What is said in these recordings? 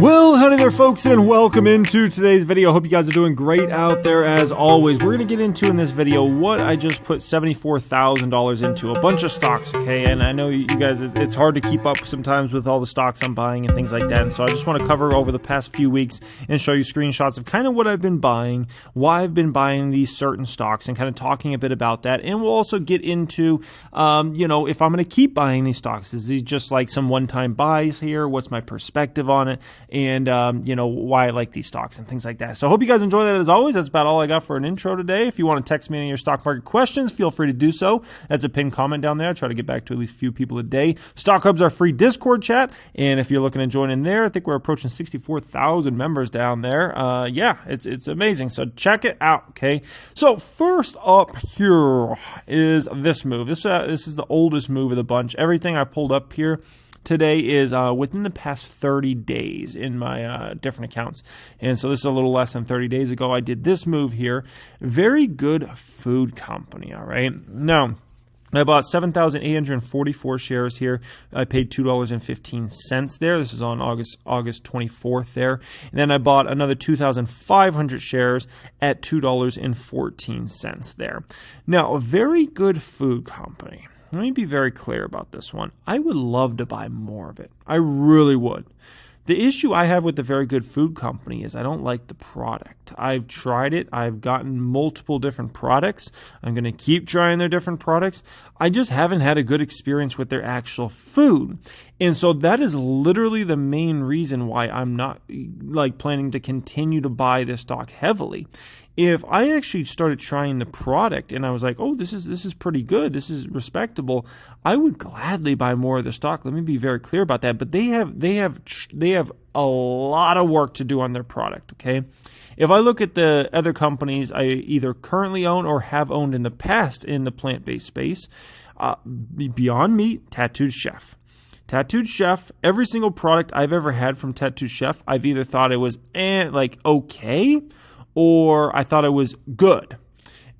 Well, howdy there folks, and welcome into today's video. Hope you guys are doing great out there as always. We're going to get into in this video what I just put $74,000 into, a bunch of stocks, okay? And I know you guys, it's hard to keep up sometimes with all the stocks I'm buying and things like that. And so I just want to cover over the past few weeks and show you screenshots of kind of what I've been buying, why I've been buying these certain stocks, and kind of talking a bit about that. And we'll also get into, if I'm going to keep buying these stocks. Is these just like some one-time buys here? What's my perspective on it? And, why I like these stocks and things like that. So I hope you guys enjoy that as always. That's about all I got for an intro today. If you want to text me any of your stock market questions, feel free to do so. That's a pinned comment down there. I try to get back to at least a few people a day. Stock Hub's our free Discord chat. And if you're looking to join in there, I think we're approaching 64,000 members down there. It's amazing. So check it out. Okay. So first up here is this move. This is the oldest move of the bunch. Everything I pulled up here today is within the past 30 days in my different accounts. And so this is a little less than 30 days ago. I did this move here. Very good food company, all right? Now, I bought 7,844 shares here. I paid $2.15 there. This is on August 24th there. And then I bought another 2,500 shares at $2.14 there. Now, a very good food company. Let me be very clear about this one. I would love to buy more of it. I really would. The issue I have with the very good food company is I don't like the product. I've tried it. I've gotten multiple different products. I'm going to keep trying their different products. I just haven't had a good experience with their actual food. And so that is literally the main reason why I'm not planning to continue to buy this stock heavily. If I actually started trying the product and I was like, oh, this is pretty good, this is respectable, I would gladly buy more of the stock. Let me be very clear about that. But they have a lot of work to do on their product, okay? If I look at the other companies I either currently own or have owned in the past in the plant-based space, Beyond Meat, Tattooed Chef. Tattooed Chef, every single product I've ever had from Tattooed Chef, I've either thought it was okay, or I thought it was good.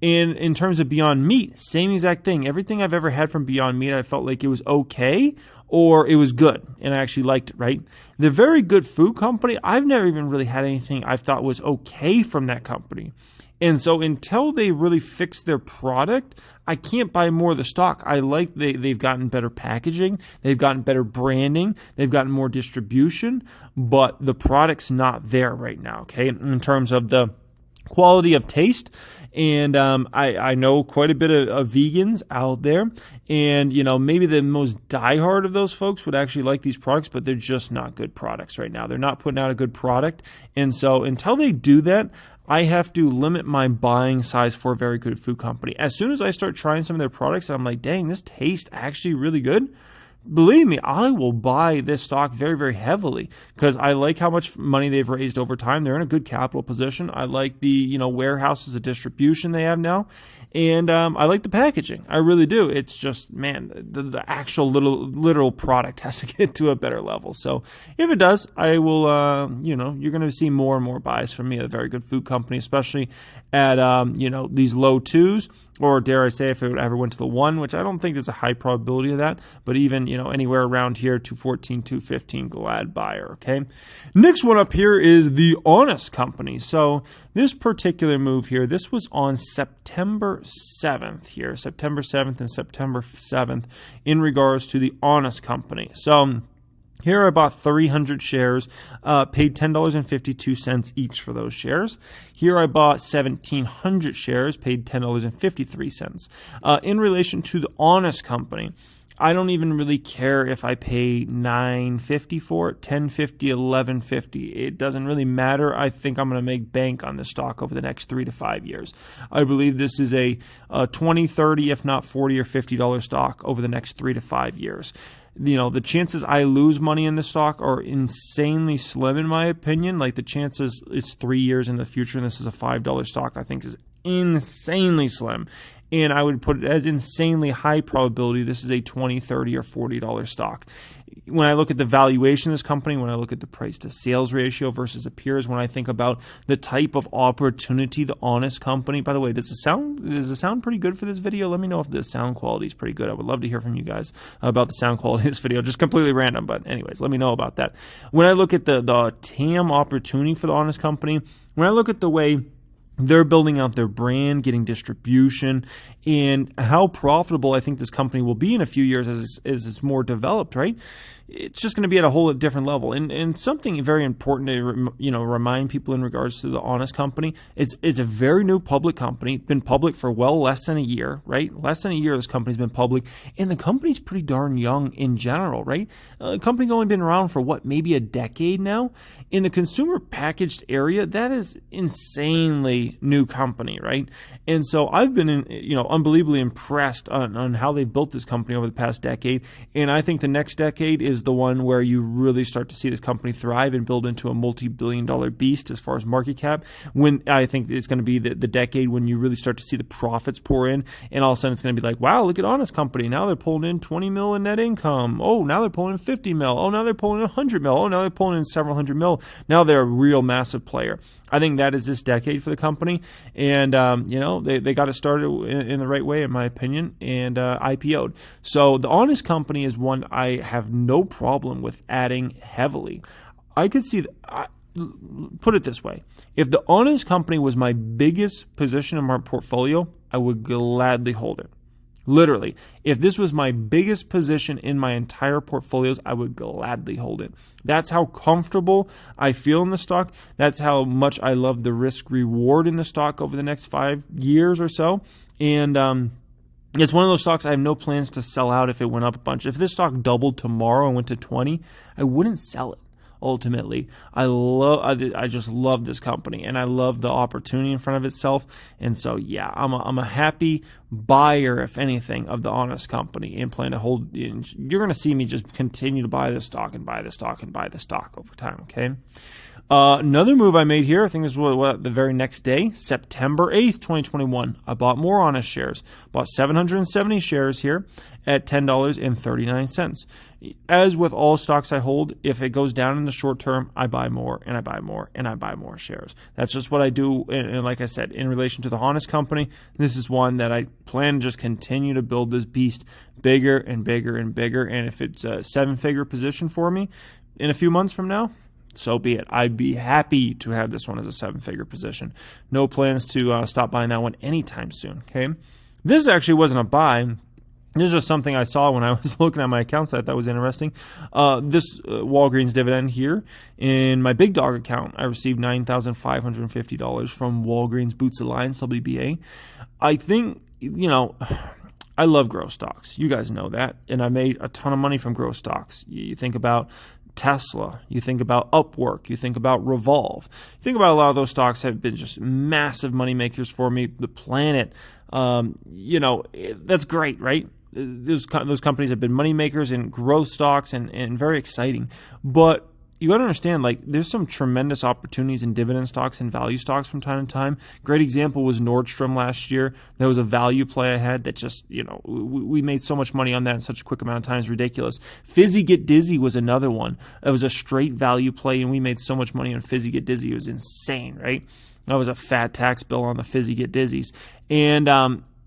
And in terms of Beyond Meat, same exact thing. Everything I've ever had from Beyond Meat, I felt like it was okay or it was good, and I actually liked it, right? The very good food company, I've never even really had anything I thought was okay from that company. And so until they really fix their product, I can't buy more of the stock. I like they've gotten better packaging, they've gotten better branding, they've gotten more distribution, but the product's not there right now, okay, in terms of the quality of taste. And I know quite a bit of vegans out there, and maybe the most diehard of those folks would actually like these products, but they're just not good products right now. They're not putting out a good product, and so until they do that, I have to limit my buying size for a very good food company. As soon as I start trying some of their products and I'm like, dang, this tastes actually really good, believe me, I will buy this stock very, very heavily because I like how much money they've raised over time. They're in a good capital position. I like the warehouses of distribution they have now, and I like the packaging. I really do. It's just, man, the actual literal product has to get to a better level. So if it does, I will. You're going to see more and more buys from me at a very good food company, especially at these low twos. Or dare I say, if it ever went to the 1, which I don't think there's a high probability of that, but even, anywhere around here, 214, 215, glad buyer, okay? Next one up here is the Honest Company. So this particular move here, this was on September 7th here, September 7th and September 7th in regards to the Honest Company. So here I bought 300 shares, paid $10.52 each for those shares. Here I bought 1,700 shares, paid $10.53. In relation to the Honest Company, I don't even really care if I pay $9.50 for it, $10.50, $11.50. It doesn't really matter. I think I'm going to make bank on this stock over the next 3 to 5 years. I believe this is a $20, $30, if not $40 or $50 stock over the next 3 to 5 years. The chances I lose money in the stock are insanely slim, in my opinion. Like the chances it's 3 years in the future and this is a $5 stock, I think is insanely slim. And I would put it as insanely high probability this is a $20, $30, or $40 stock. when I look at the valuation of this company, when I look at the price to sales ratio versus the peers, when I think about the type of opportunity, the Honest Company. By the way, does it sound pretty good for this video? Let me know if the sound quality is pretty good. I would love to hear from you guys about the sound quality of this video. Just completely random, but anyways, let me know about that. When I look at the TAM opportunity for the Honest Company, when I look at the way they're building out their brand, getting distribution, and how profitable I think this company will be in a few years as it's more developed, right? It's just going to be at a whole different level. And something very important to remind people in regards to the Honest Company, it's a very new public company, been public for less than a year, right? Less than a year this company's been public, and the company's pretty darn young in general, right? The company's only been around for maybe a decade now. In the consumer packaged area, that is insanely new company, right? And so I've been unbelievably impressed on how they built this company over the past decade, and I think the next decade is the one where you really start to see this company thrive and build into a multi-billion-dollar beast as far as market cap. When I think it's going to be the decade when you really start to see the profits pour in, and all of a sudden it's going to be like, wow, look at Honest Company. Now they're pulling in 20 mil in net income. Oh, now they're pulling in 50 mil. Oh, now they're pulling in 100 mil. Oh, now they're pulling in several hundred mil. Now they're a real massive player. I think that is this decade for the company, and they got it started in the right way, in my opinion, and IPO'd. So the Honest Company is one I have no problem with adding heavily. I could see put it this way: if the Honest Company was my biggest position in my portfolio, I would gladly hold it. Literally, if this was my biggest position in my entire portfolios, I would gladly hold it. That's how comfortable I feel in the stock. That's how much I love the risk reward in the stock over the next 5 years or so. And it's one of those stocks I have no plans to sell out if it went up a bunch. If this stock doubled tomorrow and went to 20, I wouldn't sell it. Ultimately, I just love this company, and I love the opportunity in front of itself. And so, yeah, I'm a happy buyer, if anything, of the Honest Company, and plan to hold. You're going to see me just continue to buy this stock and buy this stock and buy this stock over time. Okay. Another move I made here, I think this was the very next day, September 8th, 2021. I bought more Honest shares. Bought 770 shares here at $10.39. As with all stocks I hold, if it goes down in the short term, I buy more and I buy more and I buy more shares. That's just what I do. And like I said, in relation to the Honest Company, this is one that I plan to just continue to build this beast bigger and bigger and bigger. And if it's a 7-figure position for me in a few months from now, so be it. I'd be happy to have this one as a 7-figure position. No plans to stop buying that one anytime soon. Okay, this actually wasn't a buy. This is just something I saw when I was looking at my accounts that I thought was interesting. This Walgreens Dividend here in my Big Dog account, I received $9,550 from Walgreens Boots Alliance, WBA. I think, I love growth stocks. You guys know that. And I made a ton of money from growth stocks. You think about Tesla, you think about Upwork, you think about Revolve, you think about a lot of those stocks have been just massive money makers for me. The Planet, that's great, right? Those companies have been money makers in growth stocks and very exciting. But you got to understand, there's some tremendous opportunities in dividend stocks and value stocks from time to time. Great example was Nordstrom last year. There was a value play I had that just, we made so much money on that in such a quick amount of time. It's ridiculous. Fizzy Get Dizzy was another one. It was a straight value play, and we made so much money on Fizzy Get Dizzy. It was insane, right? That was a fat tax bill on the Fizzy Get Dizzies. And,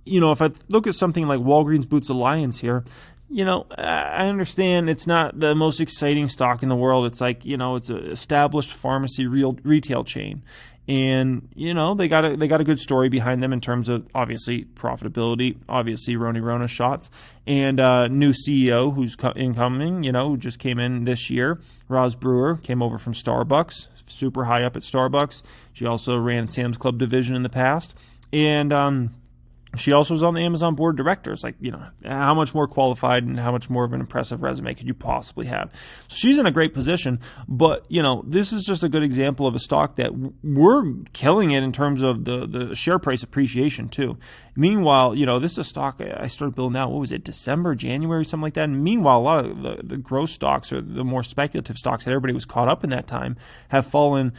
if I look at something like Walgreens Boots Alliance here, I understand it's not the most exciting stock in the world. It's it's an established pharmacy retail chain. And, they got a good story behind them in terms of, obviously, profitability, obviously Rona shots, and new CEO who's incoming, who just came in this year. Roz Brewer came over from Starbucks, super high up at Starbucks. She also ran Sam's Club division in the past. And she also was on the Amazon board of directors. How much more qualified and how much more of an impressive resume could you possibly have? So she's in a great position, but, this is just a good example of a stock that we're killing it in terms of the share price appreciation too. Meanwhile, this is a stock I started building out, what was it, December, January, something like that. And meanwhile, a lot of the growth stocks or the more speculative stocks that everybody was caught up in that time have fallen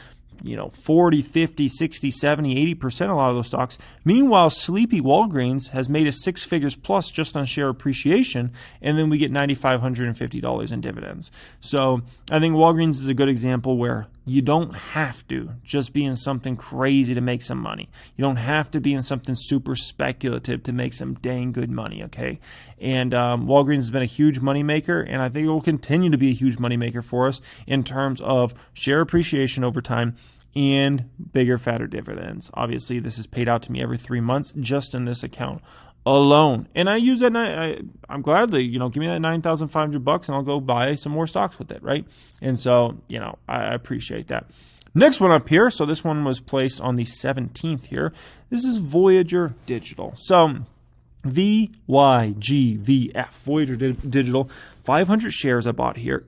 40, 50, 60, 70, 80%, a lot of those stocks. Meanwhile, sleepy Walgreens has made us six figures plus just on share appreciation, and then we get $9,550 in dividends. So I think Walgreens is a good example where you don't have to just be in something crazy to make some money. You don't have to be in something super speculative to make some dang good money, okay? And Walgreens has been a huge moneymaker, and I think it will continue to be a huge moneymaker for us in terms of share appreciation over time and bigger, fatter dividends. Obviously, this is paid out to me every 3 months just in this account alone. And I use that. I'm gladly, give me that $9,500 and I'll go buy some more stocks with it, right? And so, I appreciate that. Next one up here. So this one was placed on the 17th here. This is Voyager Digital. So VYGVF, Voyager Digital, 500 shares I bought here,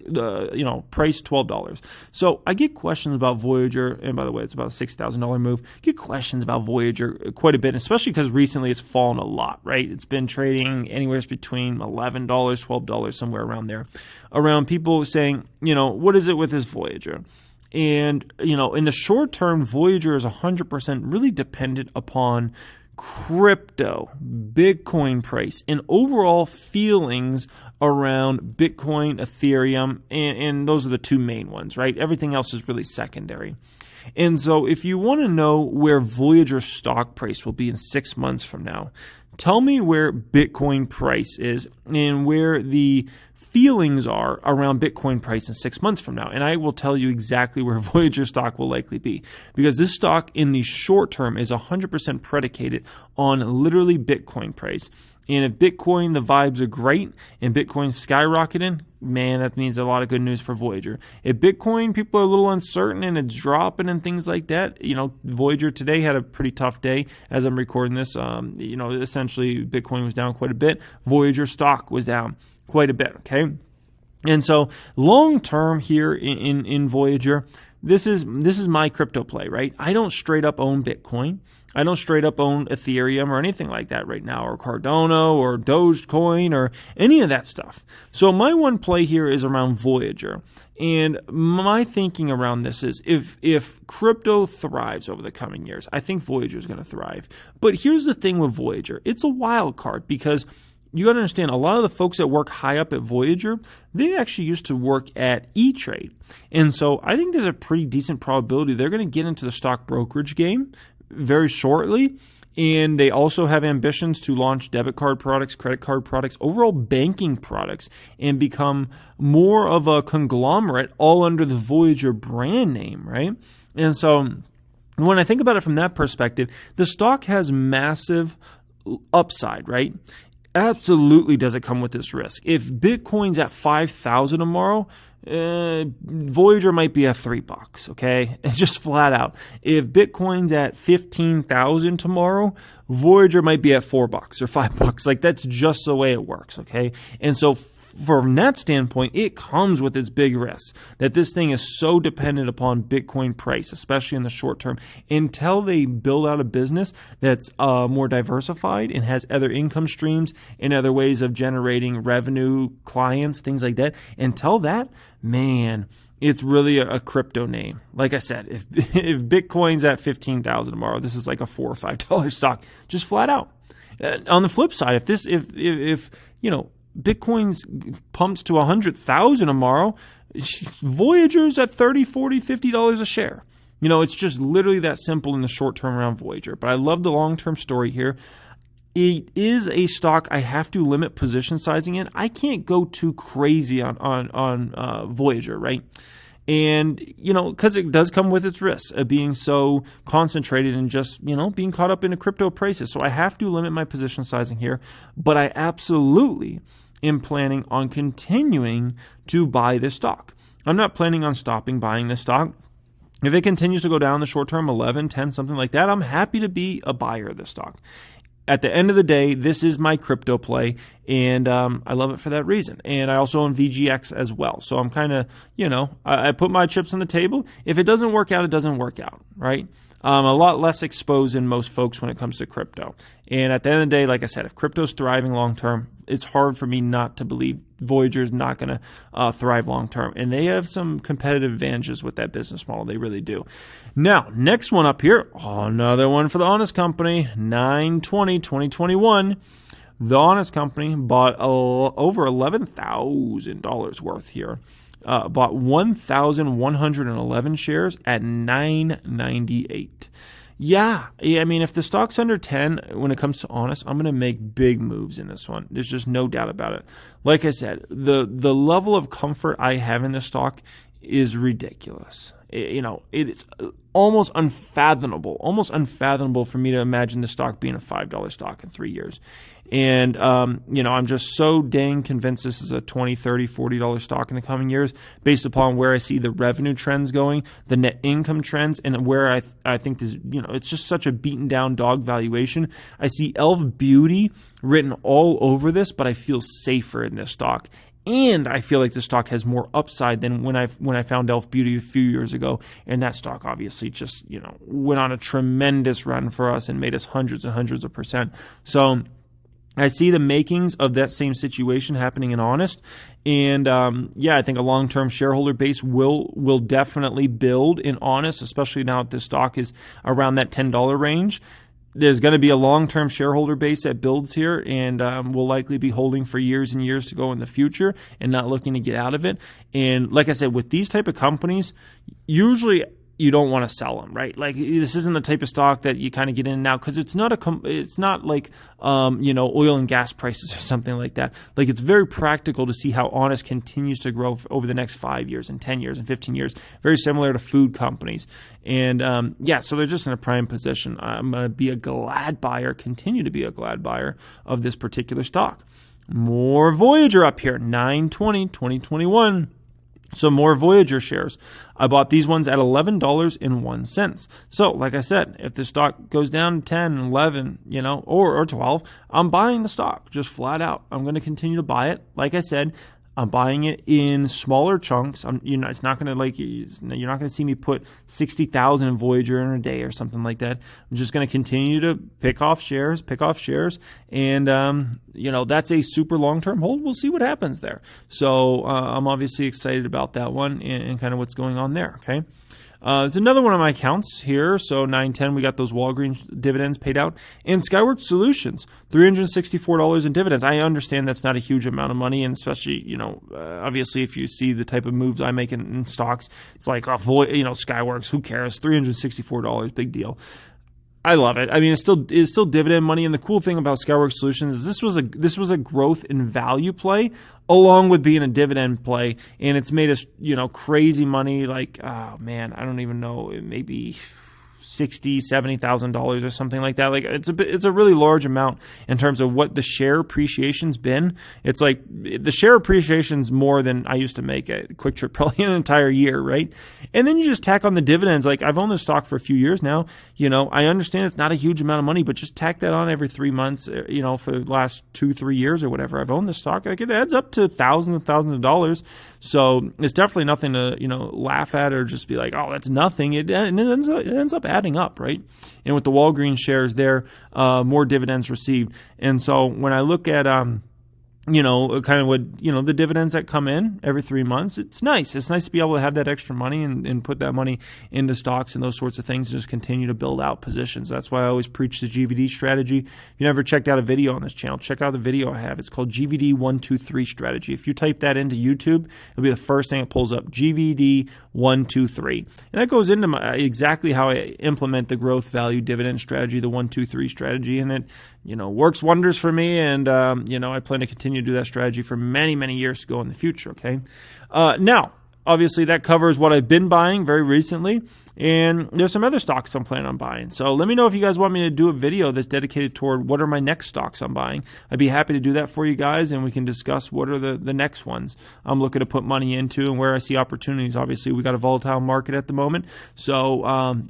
price $12. So I get questions about Voyager, and by the way, it's about a $6,000 move. Get questions about Voyager quite a bit, especially because recently it's fallen a lot, right? It's been trading anywhere between $11, $12, somewhere around there, around people saying, what is it with this Voyager? And, in the short term, Voyager is 100% really dependent upon crypto, Bitcoin price, and overall feelings around Bitcoin, Ethereum, and those are the two main ones, right? Everything else is really secondary. And so if you want to know where Voyager stock price will be in 6 months from now, tell me where Bitcoin price is and where the feelings are around Bitcoin price in 6 months from now. And I will tell you exactly where Voyager stock will likely be, because this stock in the short term is 100% predicated on literally Bitcoin price. And if Bitcoin, the vibes are great and Bitcoin's skyrocketing, man, that means a lot of good news for Voyager. If Bitcoin, people are a little uncertain and it's dropping and things like that, Voyager today had a pretty tough day as I'm recording this. Essentially Bitcoin was down quite a bit. Voyager stock was down quite a bit, okay? And so long term here in Voyager, this is my crypto play, right? I don't straight up own Bitcoin. I don't straight up own Ethereum or anything like that right now, or Cardano or Dogecoin or any of that stuff. So my one play here is around Voyager. And my thinking around this is if crypto thrives over the coming years, I think Voyager is going to thrive. But here's the thing with Voyager. It's a wild card, because you got to understand, a lot of the folks that work high up at Voyager, they actually used to work at E-Trade. And so I think there's a pretty decent probability they're going to get into the stock brokerage game very shortly. And they also have ambitions to launch debit card products, credit card products, overall banking products, and become more of a conglomerate all under the Voyager brand name, right? And so when I think about it from that perspective, the stock has massive upside, right? Absolutely does it come with this risk. If Bitcoin's at 5,000 tomorrow, Voyager might be at $3, okay? Just flat out. If Bitcoin's at 15,000 tomorrow, Voyager might be at $4 or $5. Like, that's just the way it works, okay? And so from that standpoint, it comes with its big risks, that this thing is so dependent upon Bitcoin price, especially in the short term, until they build out a business that's more diversified and has other income streams and other ways of generating revenue, clients, things like that. Until that, man, it's really a crypto name. Like I said, if Bitcoin's at 15,000 tomorrow, this is like a $4 or $5 stock, just flat out. On the flip side, if Bitcoin's pumped to 100,000 tomorrow, Voyager's at $30, $40, $50 a share. It's just literally that simple in the short term around Voyager. But I love the long-term story here. It is a stock I have to limit position sizing in. I can't go too crazy on Voyager, right? And, because it does come with its risks of being so concentrated and just, being caught up in the crypto prices. So I have to limit my position sizing here. But I absolutely am planning on continuing to buy this stock. I'm not planning on stopping buying this stock. If it continues to go down the short term, 11, 10, something like that, I'm happy to be a buyer of this stock. At the end of the day, this is my crypto play, and I love it for that reason. And I also own VGX as well. So I'm kind of, I put my chips on the table. If it doesn't work out, it doesn't work out, right? A lot less exposed than most folks when it comes to crypto. And at the end of the day, like I said, if crypto's thriving long term, it's hard for me not to believe Voyager is not going to thrive long term. And they have some competitive advantages with that business model. They really do. Now, next one up here, another one for the Honest Company, 9/20/2021. The Honest Company bought over $11,000 worth here. Bought 1,111 shares at $9.98. Yeah, I mean, if the stock's under 10 when it comes to Honest, I'm going to make big moves in this one. There's just no doubt about it. Like I said, the level of comfort I have in this stock is ridiculous. It's almost unfathomable for me to imagine the stock being a $5 stock in 3 years. And, I'm just so dang convinced this is a $20, $30, $40 stock in the coming years based upon where I see the revenue trends going, the net income trends, and where I think this, it's just such a beaten down dog valuation. I see e.l.f. Beauty written all over this, but I feel safer in this stock. And I feel like the stock has more upside than when I found e.l.f. Beauty a few years ago. And that stock obviously just, went on a tremendous run for us and made us hundreds and hundreds of %. So I see the makings of that same situation happening in Honest. And I think a long-term shareholder base will definitely build in Honest, especially now that the stock is around that $10 range. There's going to be a long-term shareholder base that builds here, and will likely be holding for years and years to go in the future and not looking to get out of it. And like I said, with these type of companies, usually you don't want to sell them, right? Like, this isn't the type of stock that you kind of get in and out, because it's not like oil and gas prices or something like that. Like, it's very practical to see how Honest continues to grow over the next 5 years and 10 years and 15 years. Very similar to food companies. And so they're just in a prime position. I'm going to be a glad buyer, continue to be a glad buyer of this particular stock. More Voyager up here, 9/20/2021. Some more Voyager shares. I bought these ones at $11.01. So, like I said, if the stock goes down to 10, 11, or 12, I'm buying the stock just flat out. I'm going to continue to buy it. Like I said, I'm buying it in smaller chunks. It's not going to you're not going to see me put 60,000 in Voyager in a day or something like that. I'm just going to continue to pick off shares, and that's a super long-term hold. We'll see what happens there. So I'm obviously excited about that one and kind of what's going on there. Okay. It's another one of my accounts here. So 9/10, we got those Walgreens dividends paid out. And Skyward Solutions, $364 in dividends. I understand that's not a huge amount of money, and especially, obviously if you see the type of moves I make in stocks, it's like, Skyworks, who cares? $364, big deal. I love it. I mean, it's still dividend money, and the cool thing about Skyward Solutions is this was a growth in value play along with being a dividend play, and it's made us crazy money. Like, oh man, I don't even know, maybe $60,000, $70,000 or something like that. Like, it's a really large amount in terms of what the share appreciation's been. It's like the share appreciation's more than I used to make at Quick Trip probably an entire year, right? And then you just tack on the dividends. Like, I've owned this stock for a few years now. I understand it's not a huge amount of money, but just tack that on every 3 months, for the last 2-3 years or whatever I've owned this stock. Like, it adds up to thousands and thousands of dollars. So it's definitely nothing to, laugh at or just be like, oh, that's nothing. It ends up adding up, right? And with the Walgreens shares there, more dividends received. And so when I look at kind of what, the dividends that come in every 3 months, it's nice. It's nice to be able to have that extra money and put that money into stocks and those sorts of things and just continue to build out positions. That's why I always preach the GVD strategy. If you never checked out a video on this channel, check out the video I have. It's called GVD 123 strategy. If you type that into YouTube, it'll be the first thing that pulls up, GVD 123. And that goes into exactly how I implement the growth value dividend strategy, the 123 strategy, and it works wonders for me, and I plan to continue to do that strategy for many, many years to go in the future, okay? Now, obviously, that covers what I've been buying very recently, and there's some other stocks I'm planning on buying. So let me know if you guys want me to do a video that's dedicated toward what are my next stocks I'm buying. I'd be happy to do that for you guys, and we can discuss what are the next ones I'm looking to put money into and where I see opportunities. Obviously, we got a volatile market at the moment. So, I'm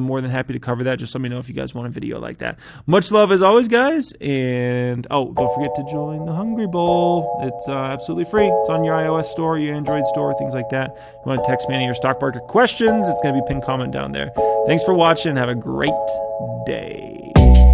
more than happy to cover that. Just let me know if you guys want a video like that. Much love as always, guys. And, don't forget to join the Hungry Bowl. It's absolutely free. It's on your iOS store, your Android store, things like that. If you want to text me any of your stock market questions, it's going to be pinned comment down there. Thanks for watching. Have a great day.